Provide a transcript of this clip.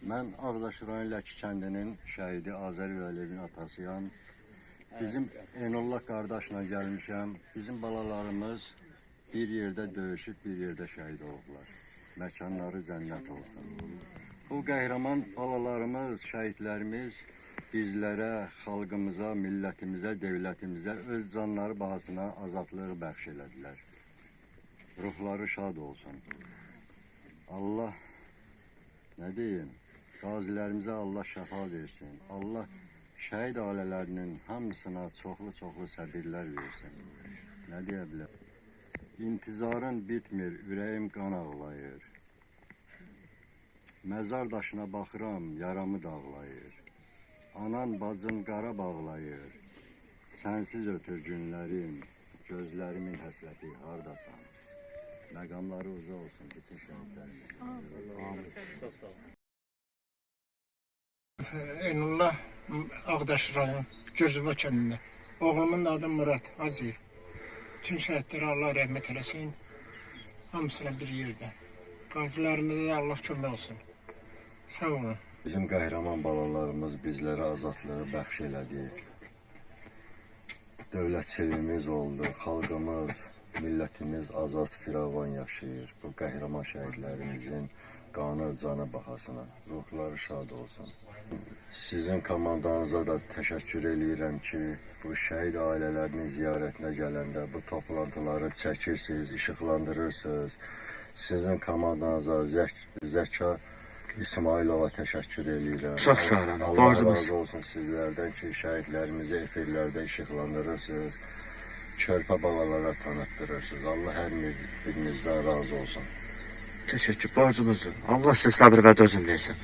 Mən Ağdaş rayon Ləki kəndinin şəhidi Azər Üləliyevin atasıyam. Bizim Enullah qardaşla gəlmişəm. Bizim balalarımız bir yerdə döyüşüb, bir yerdə şəhid olublar. Məkanları cənnət olsun. Bu qəhrəman balalarımız, şəhidlərimiz bizlərə, xalqımıza, millətimizə, devlətimizə öz canları bahasına azadlığı bəxş elədilər. Ruhları şad olsun. Allah, nə deyim, qazilərimizə Allah şəfa versin. Allah şəhid ailələrinin hamısına çoxlu səbirlər versin. Nə deyə bilər? İntizarın bitmir, ürəyim qan ağlayır. Məzar daşına baxıram, yaramı dağlayır. Anan, bacın qara bağlayır. Sənsiz ötür günlərim, gözlərimin həsrəti hardasan? Məqamları uzaq olsun bütün şəhidlərin. Enullah Ağdaş rayon Gürzübə kəndində. Oğlumun adı Murad Aziyev. Tüm şəhidlərə Allah rəhmət eləsin. Hamısına bir yerdə. Qazilərimizə Allah kömək olsun. Sağ olun. Bizim qəhrəman balalarımız bizlərə azadlığı bəxş elədi. Dövlətçiliyimiz oldu, xalqımız, millətimiz azad firavan yaşayır. Bu qəhrəman şəhidlərimizin qanı, canı bahasına. Ruhları şad olsun. Sizin komandanıza da təşəkkür eləyirəm ki, bu şəhid ailələrinin ziyarətinə gələndə bu toplantıları çəkirsiniz, işıqlandırırsınız. Sizin komandanıza Zəka İsmailova təşəkkür eləyirəm. Çox sağ olun. Allah razı olsun sizlərdən ki, şəhidlərimizi efirlərdə işıqlandırırsınız. Körpə balalara tanıtdırırsınız. Allah hər birinizdən razı olsun. Teşekkür, borcumuzdur. Allah size sabır ve dözüm versin.